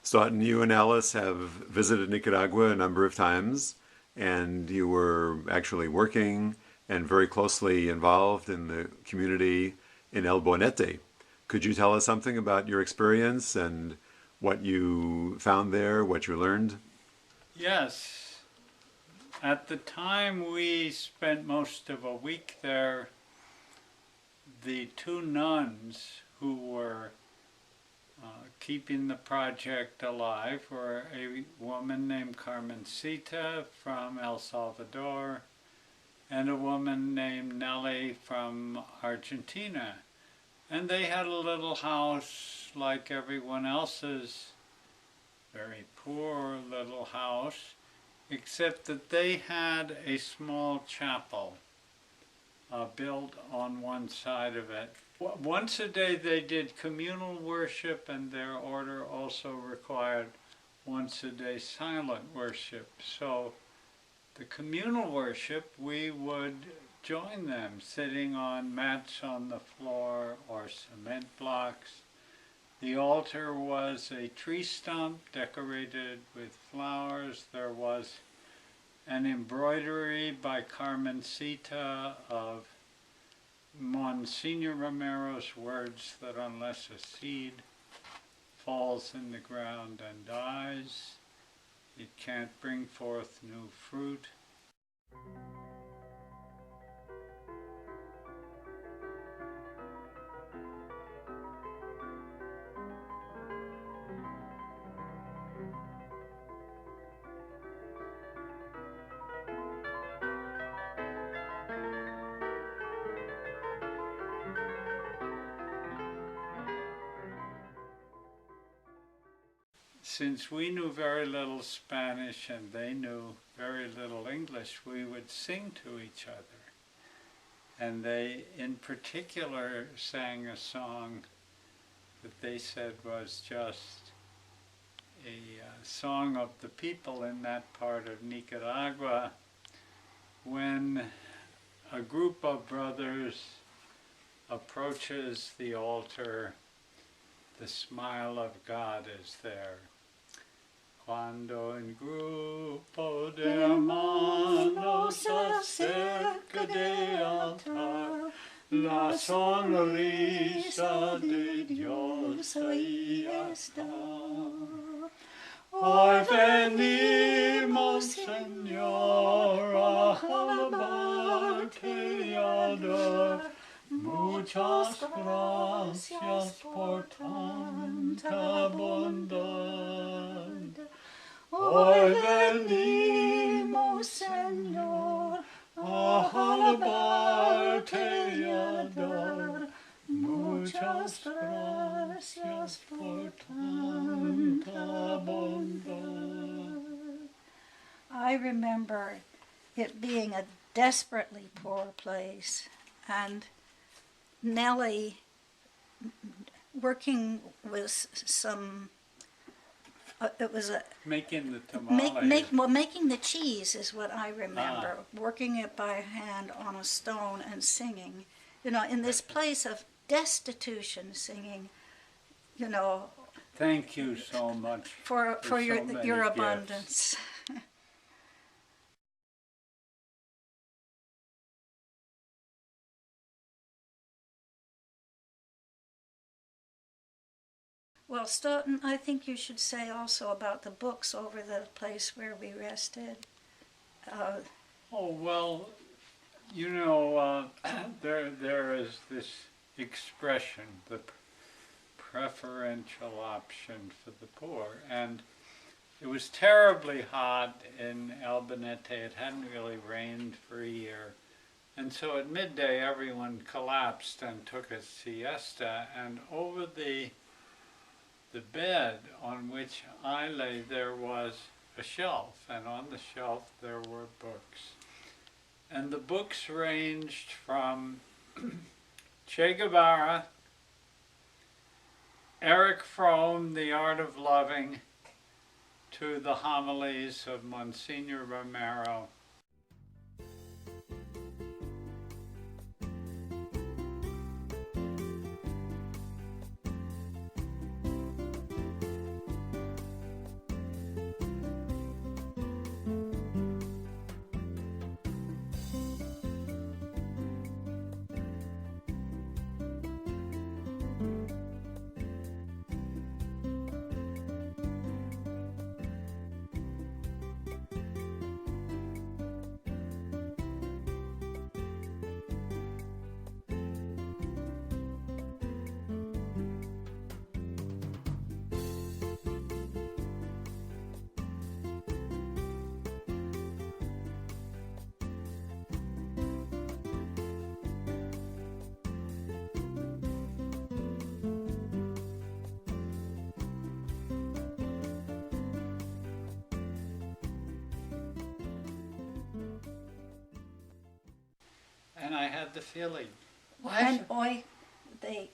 Staughton, you and Alice have visited Nicaragua a number of times, and you were actually working and very closely involved in the community in El Bonete. Could you tell us something about your experience and what you found there, what you learned? Yes. At the time we spent most of a week there, the two nuns who were keeping the project alive were a woman named Carmencita from El Salvador and a woman named Nellie from Argentina. And they had a little house like everyone else's, very poor little house, except that they had a small chapel built on one side of it. Once a day they did communal worship, and their order also required once a day silent worship. So the communal worship, we would join them sitting on mats on the floor or cement blocks. The altar was a tree stump decorated with flowers. There was an embroidery by Carmencita of Monsignor Romero's words that unless a seed falls in the ground and dies, it can't bring forth new fruit. Since we knew very little Spanish and they knew very little English, we would sing to each other. And they, in particular, sang a song that they said was just a song of the people in that part of Nicaragua. When a group of brothers approaches the altar, the smile of God is there. Cuando en grupo de hermanos acerca del altar, la sonrisa de Dios ahí está. Hoy venimos, Señor, a alabarte y adorar. Muchas gracias por tanta bondad. Hoy venimos, Señor, a alabarte y adorar. Muchas gracias por tanta bondad. I remember it being a desperately poor place, and Nellie working with some, it was a, Making the tamales. making the cheese is what I remember, working it by hand on a stone and singing, in this place of destitution, singing, Thank you so much for so your many abundance. Well, Stoughton, I think you should say also about the books over the place where we rested. Oh, well, there is this expression, the preferential option for the poor. And it was terribly hot in El Bonete. It hadn't really rained for a year. And so at midday, everyone collapsed and took a siesta. And over the bed on which I lay, there was a shelf. And on the shelf, there were books. And the books ranged from Che Guevara, Eric Fromm, The Art of Loving, to the homilies of Monsignor Romero. and I had the feeling. And hoy de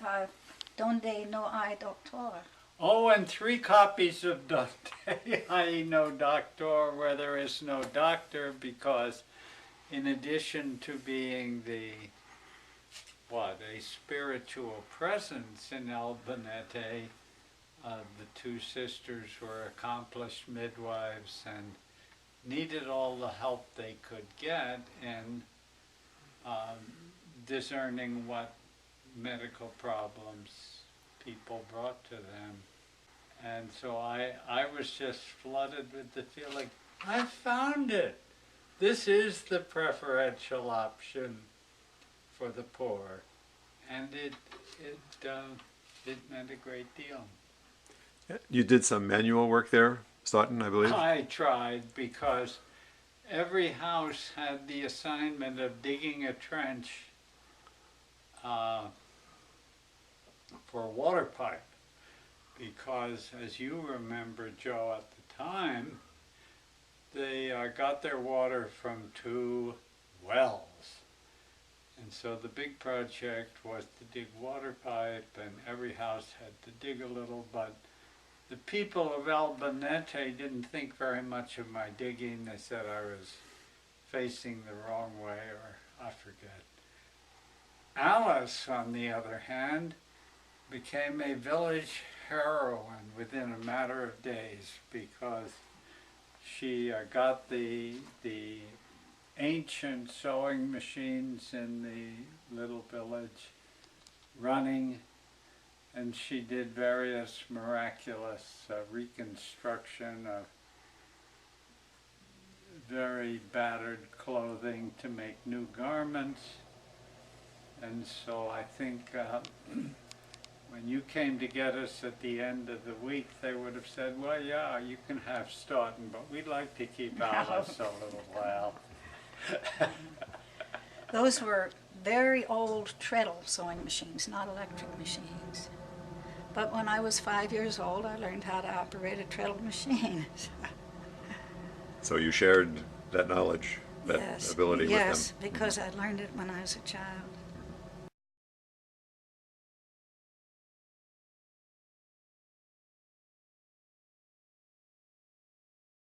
donde no hay doctor. Oh, and 3 copies of Donde hay no doctor, where there is no doctor, because in addition to being a spiritual presence in El Bonete, the 2 sisters were accomplished midwives and needed all the help they could get in discerning what medical problems people brought to them. And so I was just flooded with the feeling, I found it. This is the preferential option for the poor. And it meant a great deal. You did some manual work there, Staughton, I believe? I tried, because every house had the assignment of digging a trench for a water pipe. Because, as you remember, Joe, at the time, they got their water from 2 wells. And so the big project was to dig water pipe, and every house had to dig a little, but the people of El Bonete didn't think very much of my digging. They said I was facing the wrong way, or I forget. Alice, on the other hand, became a village heroine within a matter of days, because she got the ancient sewing machines in the little village running, and she did various miraculous reconstruction of very battered clothing to make new garments. And so I think when you came to get us at the end of the week, they would have said, well, yeah, you can have Staughton, but we'd like to keep Alice a little while. Those were very old treadle sewing machines, not electric machines. But when I was 5 years old, I learned how to operate a treadle machine. So you shared that knowledge, that Yes, ability with them? yes, because I learned it when I was a child.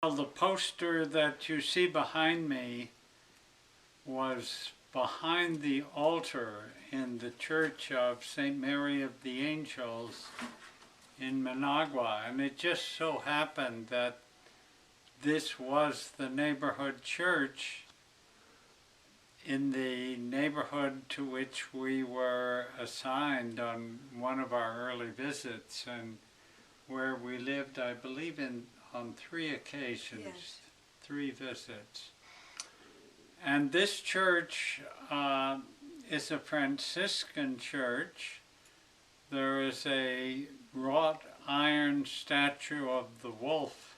Well, the poster that you see behind me was behind the altar in the Church of St. Mary of the Angels in Managua, and it just so happened that this was the neighborhood church in the neighborhood to which we were assigned on one of our early visits, and where we lived, I believe, on 3 occasions, Yes. 3 visits. And this church is a Franciscan church. There is a wrought iron statue of the wolf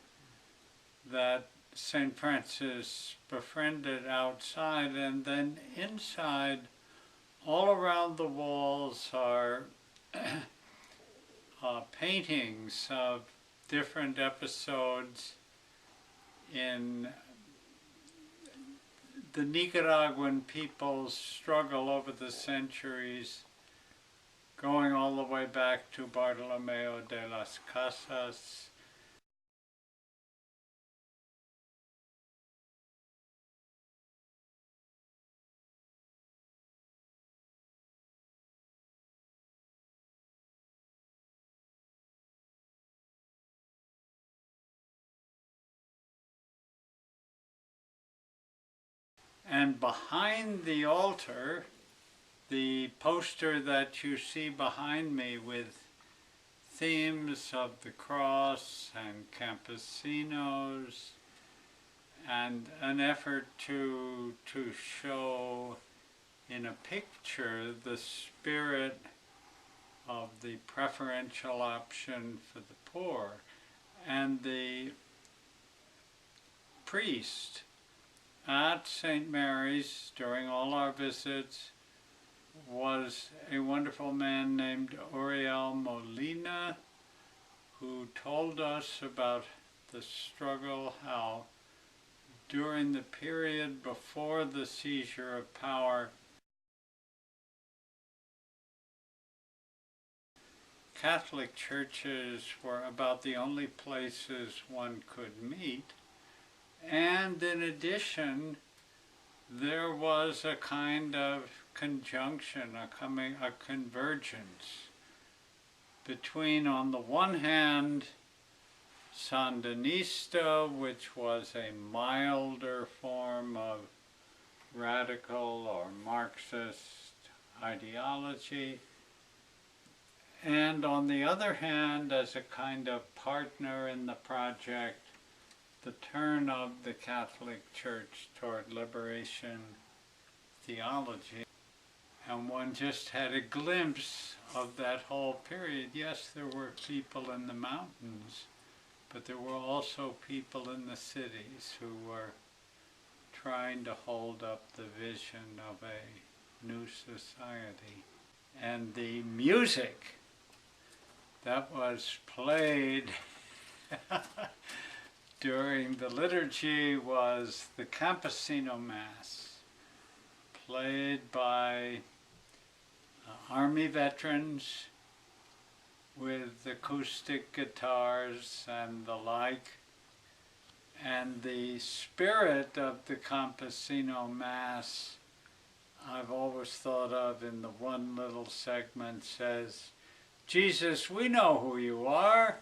that St. Francis befriended outside, and then inside, all around the walls are paintings of different episodes in the Nicaraguan people's struggle over the centuries, going all the way back to Bartolomeo de las Casas. And behind the altar, the poster that you see behind me with themes of the cross and campesinos, and an effort to show in a picture the spirit of the preferential option for the poor. And the priest at St. Mary's during all our visits was a wonderful man named Uriel Molina, who told us about the struggle, how during the period before the seizure of power, Catholic churches were about the only places one could meet. And in addition, there was a kind of conjunction, a convergence between, on the one hand, Sandinista, which was a milder form of radical or Marxist ideology, and on the other hand, as a kind of partner in the project, the turn of the Catholic Church toward liberation theology. And one just had a glimpse of that whole period. Yes, there were people in the mountains, but there were also people in the cities who were trying to hold up the vision of a new society. And the music that was played during the liturgy was the Campesino Mass, played by Army veterans with acoustic guitars and the like. And the spirit of the Campesino Mass, I've always thought of in the one little segment, says, "Jesus, we know who you are.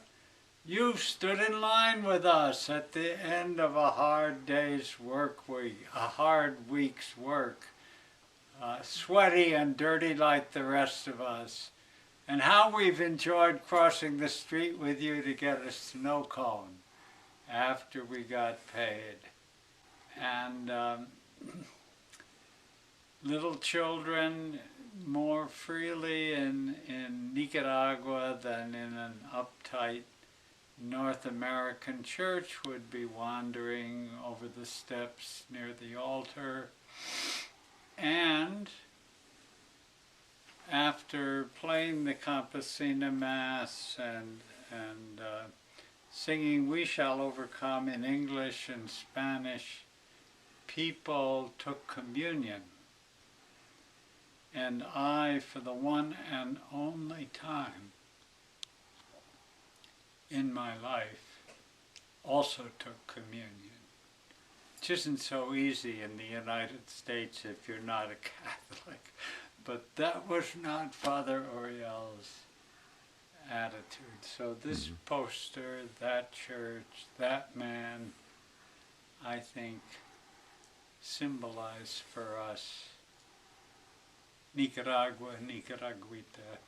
You've stood in line with us at the end of a hard day's work week, a hard week's work, sweaty and dirty like the rest of us. And how we've enjoyed crossing the street with you to get a snow cone after we got paid." And little children more freely in Nicaragua than in an uptight North American church would be wandering over the steps near the altar. And after playing the Campesina Mass and singing "We Shall Overcome" in English and Spanish, people took communion. And I, for the one and only time in my life, also took communion. Which isn't so easy in the United States if you're not a Catholic. But that was not Father Uriel's attitude. So this poster, that church, that man, I think, symbolize for us Nicaragua, Nicaraguita.